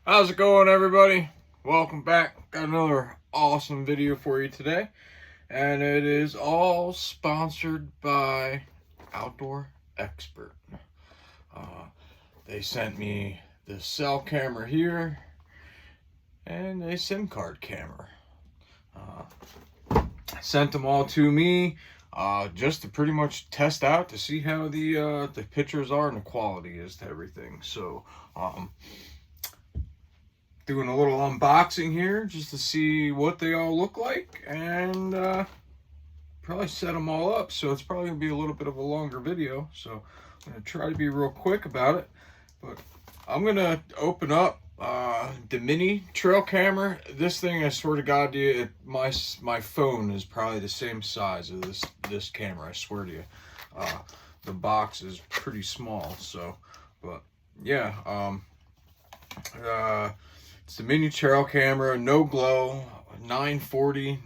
How's it going, everybody? Welcome back. Got another awesome video for you today, and it is all sponsored by Outdoor Expert. They sent me the cell camera here and a SIM card camera. Sent them all to me just to pretty much test out to see how the pictures are and the quality is to everything. So doing a little unboxing here just to see what they all look like, and probably set them all up, so it's probably gonna be a little bit of a longer video, so I'm gonna try to be real quick about it. But I'm gonna open up the mini trail camera. This thing, I swear to God to you, my phone is probably the same size as this camera, I swear to you. The box is pretty small, so, but yeah, it's the mini trail camera, no glow, 940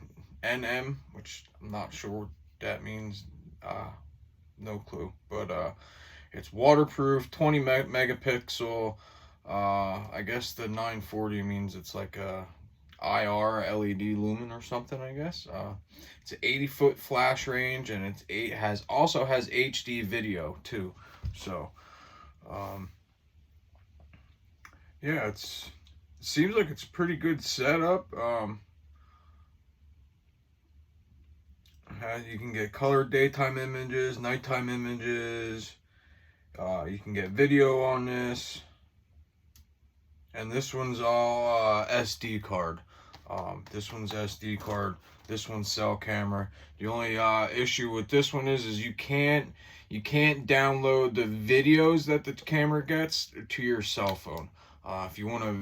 NM, which I'm not sure what that means. No clue. But it's waterproof, 20 megapixel. I guess the 940 means it's like a IR LED lumen or something, I guess. It's an 80-foot flash range, and it also has HD video too. So yeah, it seems like it's a pretty good setup. You can get colored daytime images, nighttime images. You can get video on this. And this one's all SD card. This one's SD card. This one's cell camera. The only issue with this one is you can't download the videos that the camera gets to your cell phone. If you want to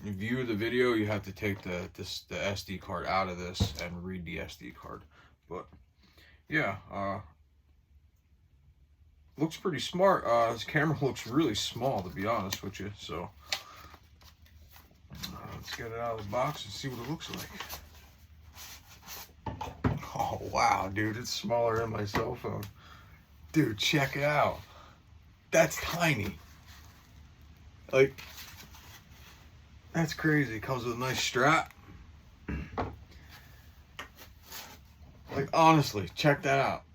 view the video, you have to take the SD card out of this and read the SD card. But yeah, looks pretty smart. This camera looks really small, to be honest with you. So let's get it out of the box and see what it looks like. Oh wow, dude, it's smaller than my cell phone. Dude, check it out. That's tiny. Like, that's crazy. It comes with a nice strap. Like, honestly, check that out.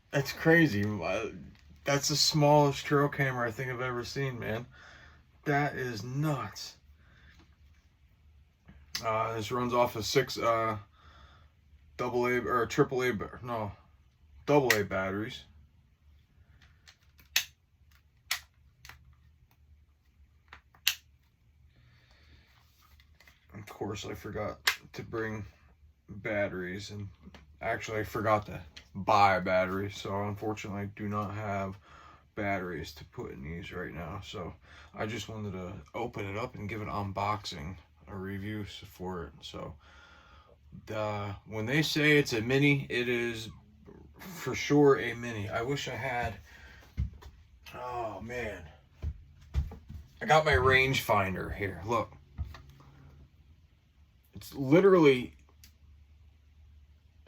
That's crazy. That's the smallest trail camera I think I've ever seen, man. That is nuts. This runs off of 6 AA or AA batteries. Of course, I forgot to bring batteries, and actually I forgot to buy batteries, so unfortunately I do not have batteries to put in these right now. So I just wanted to open it up and give an unboxing, a review for it. So when they say it's a mini, it is for sure a mini. I wish I had, oh man, I got my rangefinder here. Look, it's literally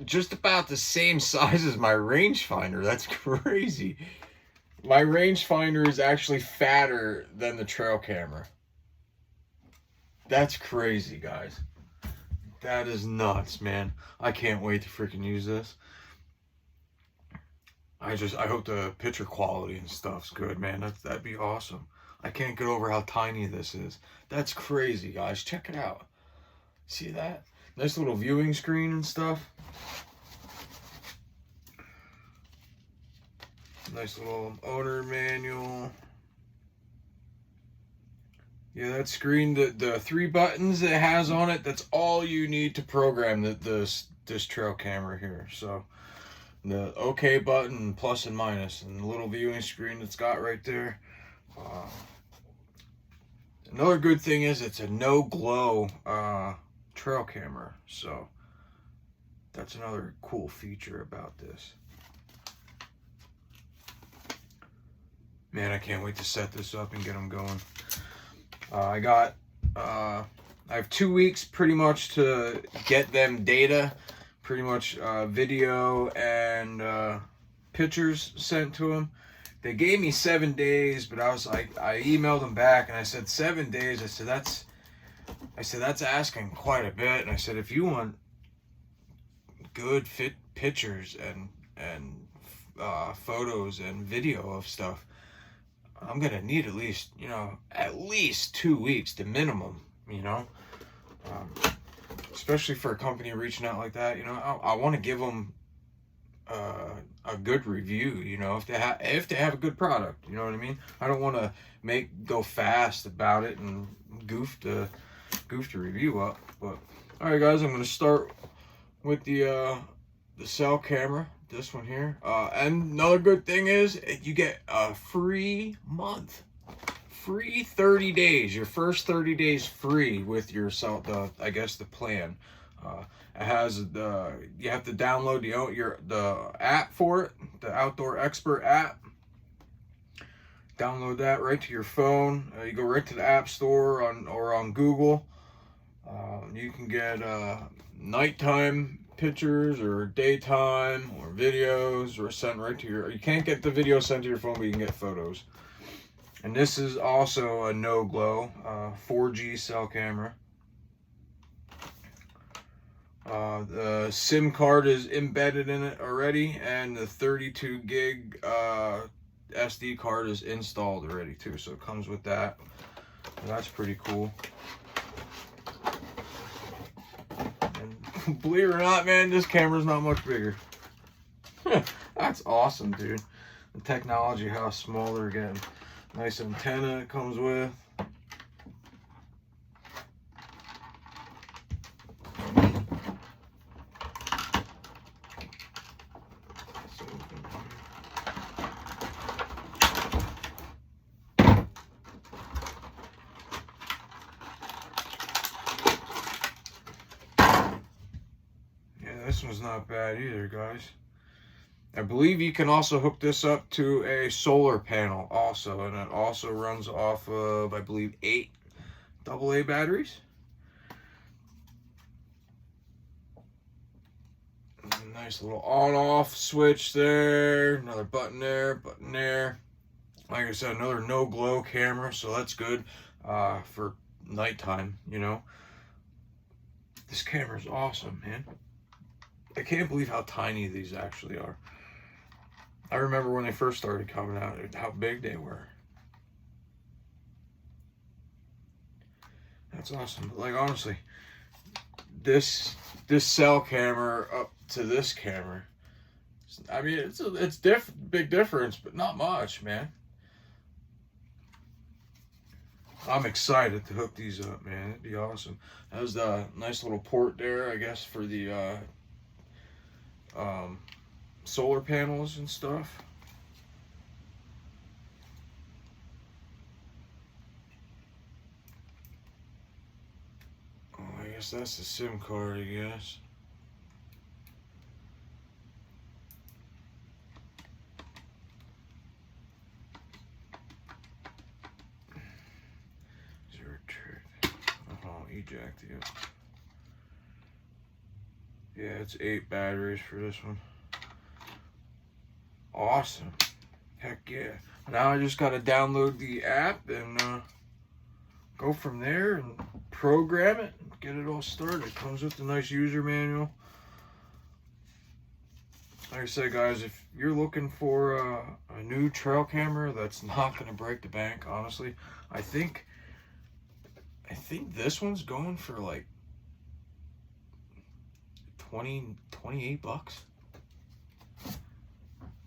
just about the same size as my rangefinder. That's crazy. My rangefinder is actually fatter than the trail camera. That's crazy, guys. That is nuts, man. I can't wait to freaking use this. I hope the picture quality and stuff's good, man. That'd be awesome. I can't get over how tiny this is. That's crazy, guys. Check it out. See that? Nice little viewing screen and stuff. Nice little owner manual. Yeah, that screen, the 3 buttons it has on it, that's all you need to program this trail camera here. So the OK button, plus and minus, and the little viewing screen it's got right there. Another good thing is it's a no glow trail camera, so that's another cool feature about this. Man, I can't wait to set this up and get them going. I have 2 weeks pretty much to get them data, pretty much video and pictures sent to them. they gave me 7 days, but I was like, I emailed them back and I said 7 days. I said that's asking quite a bit. And I said, if you want good fit pictures and photos and video of stuff, I'm gonna need at least 2 weeks, the minimum. Especially for a company reaching out like that. I want to give them a good review. If they have a good product. You know what I mean? I don't want to go fast about it and goof the review up. But all right, guys, I'm gonna start with the cell camera. This one here. And another good thing is you get a free month. Free 30 days. Your first 30 days free with your cell, the plan. It has you have to download the app for it, the Outdoor Expert app. Download that right to your phone. You go right to the App Store or on Google. You can get nighttime pictures or daytime or videos or sent right to you can't get the video sent to your phone, but you can get photos. And this is also a no-glow 4G cell camera. The SIM card is embedded in it already, and the 32 gig SD card is installed already too, so it comes with that. And that's pretty cool. And believe it or not, man, this camera's not much bigger. That's awesome, dude. The technology, how small they're getting. Nice antenna it comes with. This one's not bad either, guys. I believe you can also hook this up to a solar panel also, and it also runs off of, I believe, 8 AA batteries. Nice little on-off switch there, another button there, button there. Like I said, another no-glow camera, so that's good for nighttime, This camera's awesome, man. I can't believe how tiny these actually are. I remember when they first started coming out, how big they were. That's awesome. But like, honestly, this cell camera up to this camera, I mean, it's big difference, but not much, man. I'm excited to hook these up, man. It'd be awesome. There's the nice little port there, I guess, for the solar panels and stuff. Oh, I guess that's the SIM card, I guess. Is there a trick? Oh, eject it. Yeah, it's 8 batteries for this one. Awesome. Heck yeah. Now I just gotta download the app and go from there and program it and get it all started. It comes with a nice user manual. Like I said, guys, if you're looking for a new trail camera that's not gonna break the bank, honestly, I think this one's going for like 28 bucks.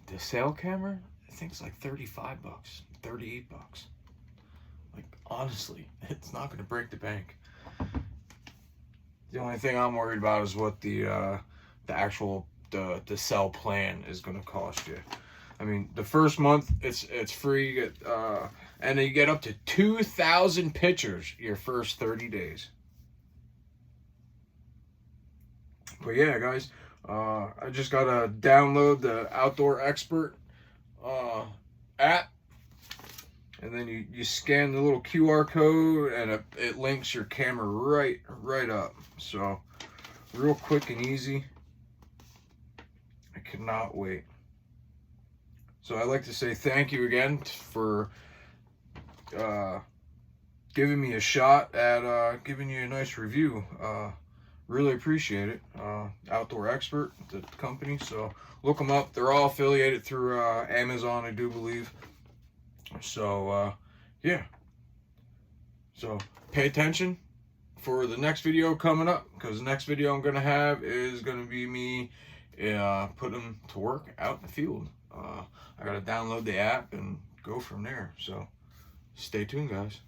The cell camera, I think it's like 35 bucks, 38 bucks. Like, honestly, it's not going to break the bank. The only thing I'm worried about is what the actual cell plan is going to cost you. I mean, the first month it's free. You get and then you get up to 2,000 pictures your first 30 days. But yeah, guys, I just gotta download the Outdoor Expert app, and then you scan the little QR code, and it links your camera right up. So real quick and easy. I cannot wait. So I'd like to say thank you again for giving me a shot at giving you a nice review. Really appreciate it. Outdoor Expert, the company. So look them up. They're all affiliated through Amazon, I do believe. So yeah. So pay attention for the next video coming up, because the next video I'm gonna have is gonna be me putting them to work out in the field. I gotta download the app and go from there. So stay tuned, guys.